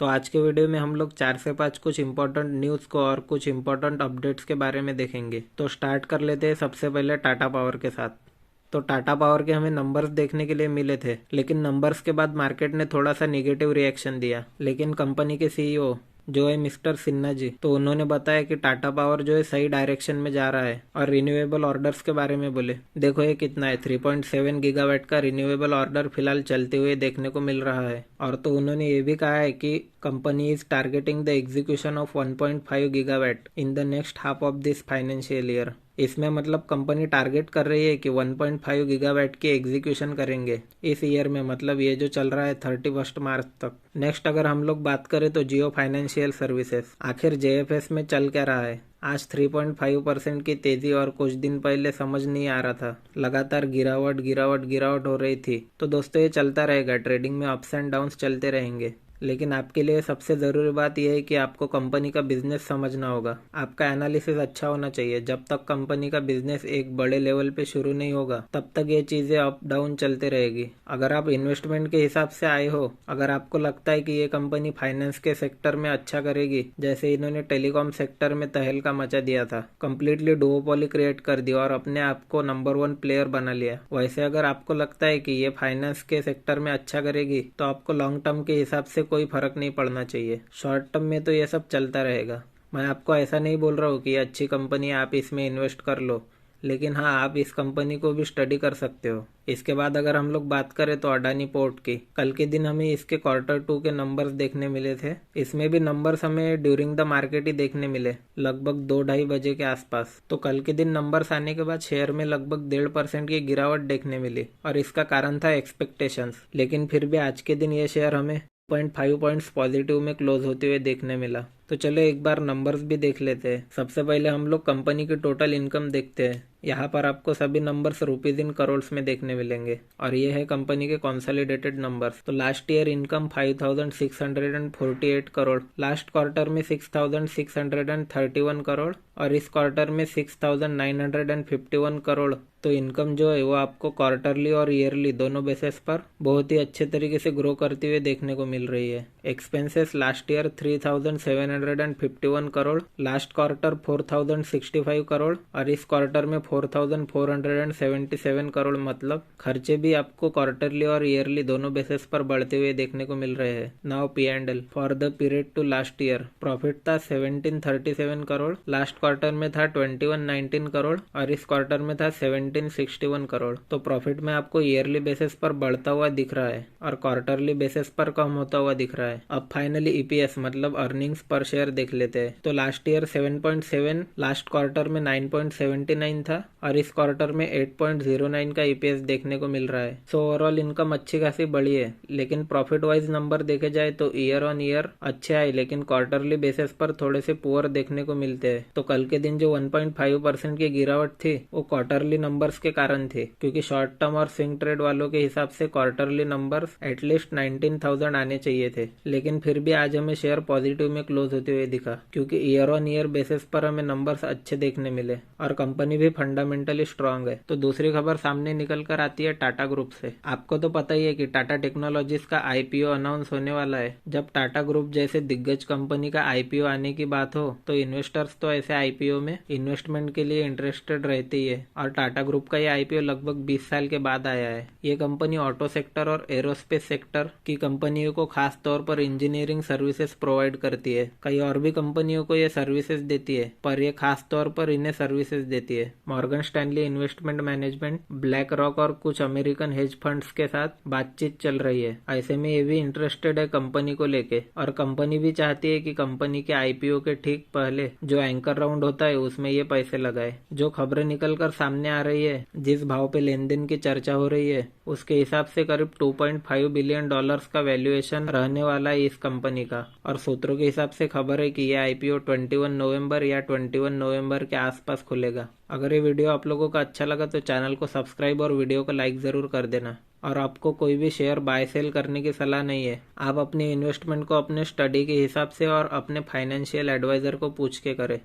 तो आज के वीडियो में हम लोग 4 से 5 कुछ इंपॉर्टेंट न्यूज़ को और कुछ इंपॉर्टेंट अपडेट्स के बारे में देखेंगे। तो स्टार्ट कर लेते हैं सबसे पहले टाटा पावर के साथ। तो टाटा पावर के हमें नंबर्स देखने के लिए मिले थे, लेकिन नंबर्स के बाद मार्केट ने थोड़ा सा निगेटिव रिएक्शन दिया। लेकिन कंपनी के सीईओ जो है मिस्टर सिन्हा जी, तो उन्होंने बताया कि टाटा पावर जो है सही डायरेक्शन में जा रहा है और रिन्यूएबल ऑर्डर्स के बारे में बोले। देखो ये कितना है, 3.7 गीगावाट का रिन्यूएबल ऑर्डर फिलहाल चलते हुए देखने को मिल रहा है। और तो उन्होंने ये भी कहा है कि company is targeting the execution of 1.5 gigawatt in the next half of this financial year. इसमें मतलब कंपनी टारगेट कर रही है कि 1.5 गीगावाट की एग्जीक्यूशन करेंगे इस ईयर में, मतलब ये जो चल रहा है 31 मार्च तक। नेक्स्ट अगर हम लोग बात करें तो जियो फाइनेंशियल सर्विसेज, आखिर जेएफएस में चल क्या रहा है। आज 3.5% की तेजी और कुछ दिन पहले समझ नहीं आ रहा था, लगातार गिरावट गिरावट गिरावट हो रही थी। तो दोस्तों ये चलता रहेगा, ट्रेडिंग में अप्स एंड डाउन्स चलते रहेंगे। लेकिन आपके लिए सबसे ज़रूरी बात यह है कि आपको कंपनी का बिजनेस समझना होगा। आपका एनालिसिस अच्छा होना चाहिए। जब तक कंपनी का बिजनेस एक बड़े लेवल पे शुरू नहीं होगा तब तक ये चीज़ें अप डाउन चलते रहेगी। अगर आप इन्वेस्टमेंट के हिसाब से आए हो, अगर आपको लगता है कि ये कंपनी फाइनेंस के सेक्टर में अच्छा करेगी, जैसे इन्होंने टेलीकॉम सेक्टर में तहलका मचा दिया था, कंप्लीटली डुओपोली क्रिएट कर दिया और अपने आप को नंबर 1 प्लेयर बना लिया, वैसे अगर आपको लगता है कि ये फाइनेंस के सेक्टर में अच्छा करेगी तो आपको लॉन्ग टर्म के हिसाब से कोई फर्क नहीं पड़ना चाहिए। शॉर्ट टर्म में तो ये सब चलता रहेगा। मैं आपको ऐसा नहीं बोल रहा हूँ कि ये अच्छी कंपनी है आप इसमें इन्वेस्ट कर लो, लेकिन हाँ आप इस कंपनी को भी स्टडी कर सकते हो। इसके बाद अगर हम लोग बात करें तो अडानी पोर्ट की, कल के दिन हमें इसके Q2 के नंबर्स देखने मिले थे। इसमें भी नंबर्स हमें ड्यूरिंग द मार्केट ही देखने मिले, लगभग 2-2:30 बजे के आसपास। तो कल के दिन नंबर्स आने के बाद शेयर में लगभग 1.5% की गिरावट देखने मिली और इसका कारण था एक्सपेक्टेशंस। लेकिन फिर भी आज के दिन ये शेयर हमें 0.5 पॉइंट्स पॉजिटिव में क्लोज होते हुए देखने मिला। तो चलो एक बार नंबर्स भी देख लेते हैं। सबसे पहले हम लोग कंपनी की टोटल इनकम देखते हैं। यहाँ पर आपको सभी नंबर्स रुपीज इन करोड्स में देखने मिलेंगे और ये है कंपनी के कंसोलिडेटेड नंबर्स। तो last year income 5,648 crore, last quarter में 6,631 करोड़ और इस क्वार्टर में 6,951 करोड़। तो इनकम जो है वो आपको क्वार्टरली और ईयरली दोनों बेसिस पर बहुत ही अच्छे तरीके से ग्रो करते हुए देखने को मिल रही है। Expenses last year 3,751 crore, last quarter 4,065 crore और इस क्वार्टर में 4,477 करोड़। मतलब खर्चे भी आपको क्वार्टरली और ईयरली दोनों बेसिस पर बढ़ते हुए देखने को मिल रहे हैं। Now P&L for the period to last year, profit था 1737 करोड़, लास्ट क्वार्टर में था 2119 करोड़ और इस क्वार्टर में था 1761 करोड़। तो प्रॉफिट में आपको ईयरली बेसिस पर बढ़ता हुआ दिख रहा है और क्वार्टरली बेसिस पर कम होता हुआ दिख रहा है। अब फाइनली ईपीएस मतलब अर्निंग्स पर शेयर देख लेते हैं। तो लास्ट ईयर 7.7, लास्ट क्वार्टर में 9.79 था और इस क्वार्टर में 8.09 का ईपीएस देखने को मिल रहा है। सो ओवरऑल इनकम अच्छी खासी बढ़ी है, लेकिन प्रॉफिट वाइज नंबर देखे जाए तो ईयर ऑन ईयर अच्छे आए, लेकिन क्वार्टरली बेसिस पर थोड़े से पुअर देखने को मिलते हैं। तो कल के दिन जो 1.5% की गिरावट थी वो क्वार्टरली नंबर्स के कारण थी, क्योंकि शॉर्ट टर्म और स्विंग ट्रेड वालों के हिसाब से क्वार्टरली नंबर्स एटलीस्ट 19,000 आने चाहिए थे। लेकिन फिर भी आज हमें शेयर पॉजिटिव में क्लोज होते हुए दिखा, क्योंकि ईयर ऑन ईयर बेसिस पर हमें नंबर्स अच्छे देखने मिले और कंपनी भी फंडामेंटली स्ट्रांग है। तो दूसरी खबर सामने निकल कर आती है टाटा ग्रुप से। आपको तो पता ही है कि टाटा टेक्नोलॉजीज का आईपीओ अनाउंस होने वाला है। जब टाटा ग्रुप जैसे दिग्गज कंपनी का आईपीओ आने की बात हो तो इन्वेस्टर्स तो ऐसे आईपीओ में इन्वेस्टमेंट के लिए इंटरेस्टेड रहते ही है। और टाटा ग्रुप का ये आईपीओ लगभग 20 साल के बाद आया है। ये कंपनी ऑटो सेक्टर और एरोस्पेस सेक्टर की कंपनियों को खास तौर पर इंजीनियरिंग सर्विसेज प्रोवाइड करती है। कई और भी कंपनियों को ये सर्विसेज देती है, पर ये खास तौर पर इन्हें सर्विसेज देती है। Morgan Stanley investment management, black rock और कुछ अमेरिकन हेज फंड्स के साथ बातचीत चल रही है। ऐसे में ये भी इंटरेस्टेड है कंपनी को लेके और कंपनी भी चाहती है कि कंपनी के आईपीओ के ठीक पहले जो एंकर राउंड होता है उसमें ये पैसे लगाए। जो खबरें निकल कर सामने आ रही है, जिस भाव पे लेन देन की चर्चा हो रही है, उसके हिसाब से करीब $2.5 बिलियन का वैल्यूएशन रहने वाला है इस कंपनी का। और सूत्रों के हिसाब से खबर है कि यह आईपीओ 21 नवंबर या 21 नवंबर के आसपास खुलेगा। अगर ये वीडियो आप लोगों का अच्छा लगा तो चैनल को सब्सक्राइब और वीडियो को लाइक जरूर कर देना। और आपको कोई भी शेयर बाय सेल करने की सलाह नहीं है। आप अपने इन्वेस्टमेंट को अपने स्टडी के हिसाब से और अपने फाइनेंशियल एडवाइजर को पूछ के करें।